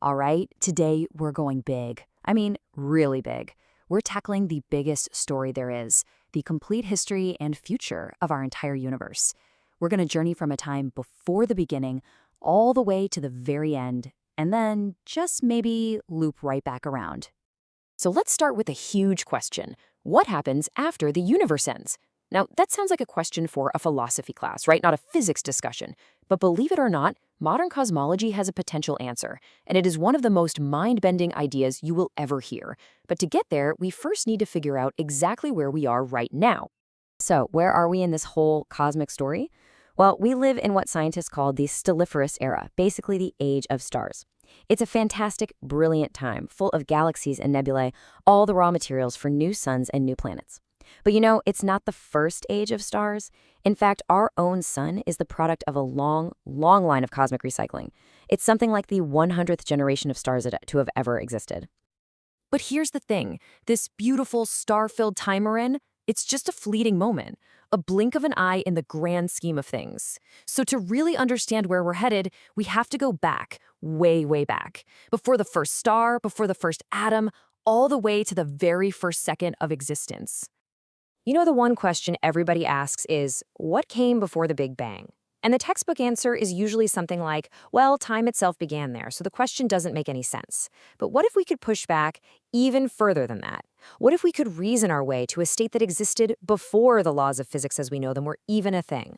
All right, today we're going big. I mean, really big. We're tackling the biggest story there is, the complete history and future of our entire universe. We're going to journey from a time before the beginning all the way to the very end, and then just maybe loop right back around. So let's start with a huge question. What happens after the universe ends? Now, that sounds like a question for a philosophy class, right? Not a physics discussion. But believe it or not, modern cosmology has a potential answer, and it is one of the most mind-bending ideas you will ever hear. But to get there, we first need to figure out exactly where we are right now. So, where are we in this whole cosmic story? Well, we live in what scientists call the stelliferous era, basically the age of stars. It's a fantastic, brilliant time, full of galaxies and nebulae, all the raw materials for new suns and new planets. But it's not the first age of stars. In fact, our own sun is the product of a long, long line of cosmic recycling. It's something like the 100th generation of stars to have ever existed. But here's the thing. This beautiful, star-filled time we're in, it's just a fleeting moment, a blink of an eye in the grand scheme of things. So to really understand where we're headed, we have to go back, way, way back. Before the first star, before the first atom, all the way to the very first second of existence. The one question everybody asks is, what came before the Big Bang? And the textbook answer is usually something like, well, time itself began there, so the question doesn't make any sense. But what if we could push back even further than that? What if we could reason our way to a state that existed before the laws of physics as we know them were even a thing?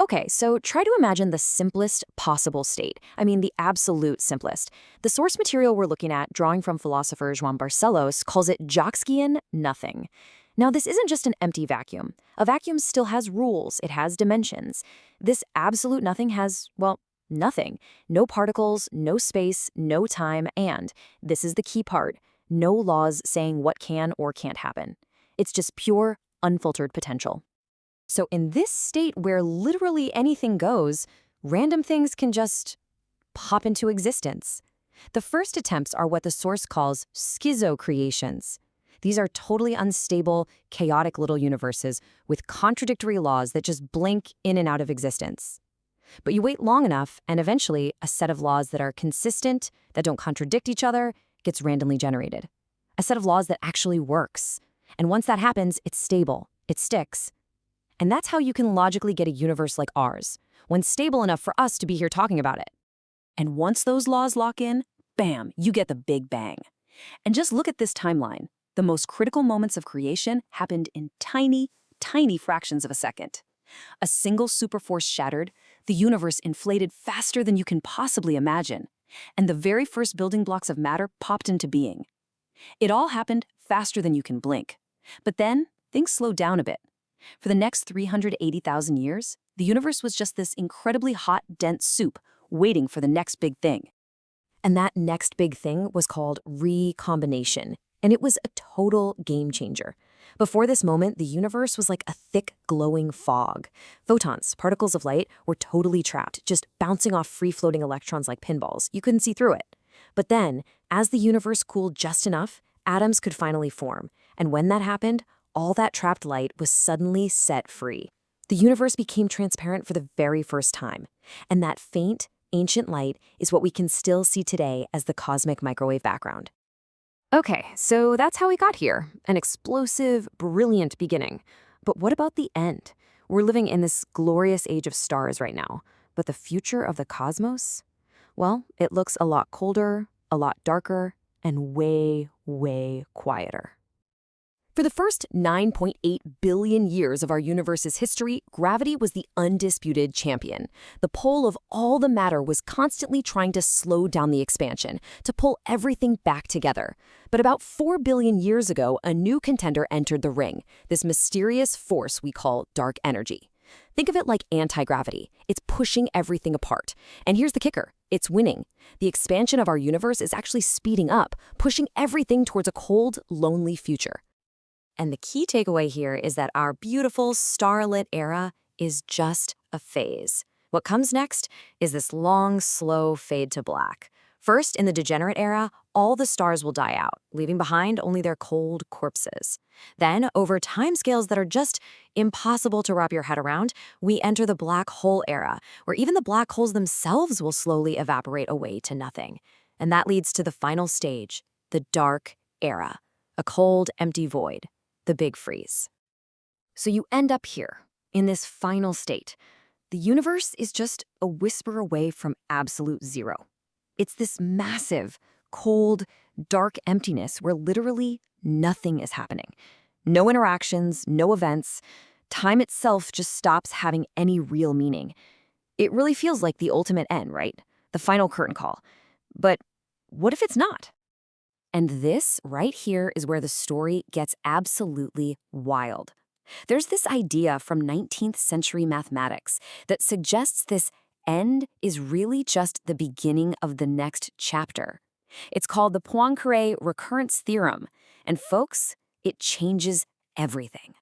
Okay, so try to imagine the simplest possible state. I mean, the absolute simplest. The source material we're looking at, drawing from philosopher João Barcelos, calls it Joskian nothing. Now, this isn't just an empty vacuum. A vacuum still has rules, it has dimensions. This absolute nothing has, well, nothing. No particles, no space, no time, and, this is the key part, no laws saying what can or can't happen. It's just pure, unfiltered potential. So in this state where literally anything goes, random things can just pop into existence. The first attempts are what the source calls schizo-creations. These are totally unstable, chaotic little universes with contradictory laws that just blink in and out of existence. But you wait long enough, and eventually a set of laws that are consistent, that don't contradict each other, gets randomly generated. A set of laws that actually works. And once that happens, it's stable, it sticks. And that's how you can logically get a universe like ours, one stable enough for us to be here talking about it. And once those laws lock in, bam, you get the Big Bang. And just look at this timeline. The most critical moments of creation happened in tiny, tiny fractions of a second. A single superforce shattered, the universe inflated faster than you can possibly imagine, and the very first building blocks of matter popped into being. It all happened faster than you can blink. But then, things slowed down a bit. For the next 380,000 years, the universe was just this incredibly hot, dense soup, waiting for the next big thing. And that next big thing was called recombination. And it was a total game changer. Before this moment, the universe was like a thick, glowing fog. Photons, particles of light, were totally trapped, just bouncing off free-floating electrons like pinballs. You couldn't see through it. But then, as the universe cooled just enough, atoms could finally form. And when that happened, all that trapped light was suddenly set free. The universe became transparent for the very first time. And that faint, ancient light is what we can still see today as the cosmic microwave background. Okay, so that's how we got here. An explosive, brilliant beginning. But what about the end? We're living in this glorious age of stars right now. But the future of the cosmos? Well, it looks a lot colder, a lot darker, and way, way quieter. For the first 9.8 billion years of our universe's history, gravity was the undisputed champion. The pull of all the matter was constantly trying to slow down the expansion, to pull everything back together. But about 4 billion years ago, a new contender entered the ring, this mysterious force we call dark energy. Think of it like anti-gravity. It's pushing everything apart. And here's the kicker. It's winning. The expansion of our universe is actually speeding up, pushing everything towards a cold, lonely future. And the key takeaway here is that our beautiful starlit era is just a phase. What comes next is this long, slow fade to black. First, in the degenerate era, all the stars will die out, leaving behind only their cold corpses. Then, over timescales that are just impossible to wrap your head around, we enter the black hole era, where even the black holes themselves will slowly evaporate away to nothing. And that leads to the final stage, the dark era, a cold, empty void, the big freeze. So you end up here, in this final state. The universe is just a whisper away from absolute zero. It's this massive, cold, dark emptiness where literally nothing is happening. No interactions, no events. Time itself just stops having any real meaning. It really feels like the ultimate end, right? The final curtain call. But what if it's not? And this right here is where the story gets absolutely wild. There's this idea from 19th century mathematics that suggests this end is really just the beginning of the next chapter. It's called the Poincare recurrence theorem, and folks, it changes everything.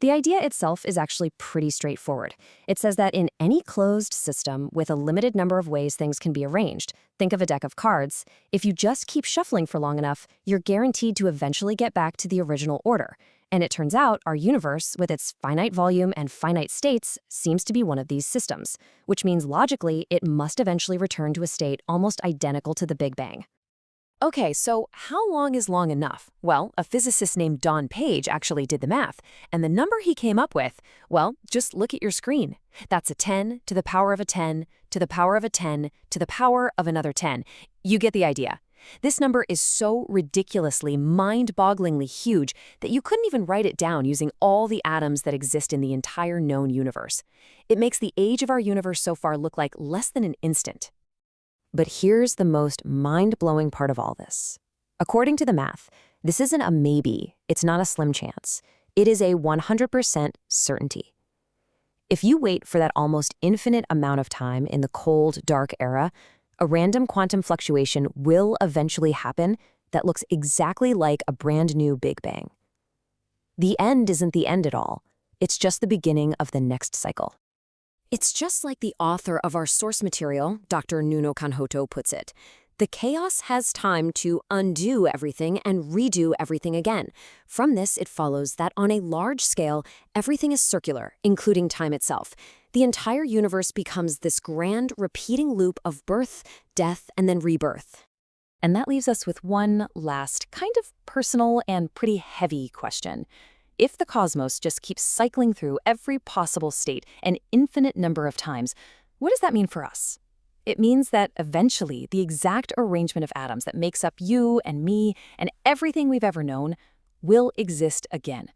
The idea itself is actually pretty straightforward. It says that in any closed system with a limited number of ways things can be arranged, think of a deck of cards, if you just keep shuffling for long enough, you're guaranteed to eventually get back to the original order. And it turns out our universe, with its finite volume and finite states, seems to be one of these systems, which means logically it must eventually return to a state almost identical to the Big Bang. Okay, so how long is long enough? Well, a physicist named Don Page actually did the math, and the number he came up with, well, just look at your screen. That's a 10 to the power of a 10 to the power of a 10 to the power of another 10. You get the idea. This number is so ridiculously, mind-bogglingly huge that you couldn't even write it down using all the atoms that exist in the entire known universe. It makes the age of our universe so far look like less than an instant. But here's the most mind-blowing part of all this. According to the math, this isn't a maybe, it's not a slim chance. It is a 100% certainty. If you wait for that almost infinite amount of time in the cold, dark era, a random quantum fluctuation will eventually happen that looks exactly like a brand new Big Bang. The end isn't the end at all. It's just the beginning of the next cycle. It's just like the author of our source material, Dr. Nuno Canhoto, puts it. The chaos has time to undo everything and redo everything again. From this, it follows that on a large scale, everything is circular, including time itself. The entire universe becomes this grand, repeating loop of birth, death, and then rebirth. And that leaves us with one last, kind of personal and pretty heavy question. If the cosmos just keeps cycling through every possible state an infinite number of times, what does that mean for us? It means that eventually the exact arrangement of atoms that makes up you and me and everything we've ever known will exist again.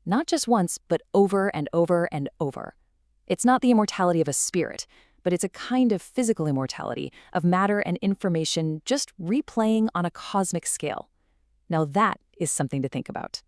Not just once, but over and over and over. It's not the immortality of a spirit, but it's a kind of physical immortality of matter and information just replaying on a cosmic scale. Now that is something to think about.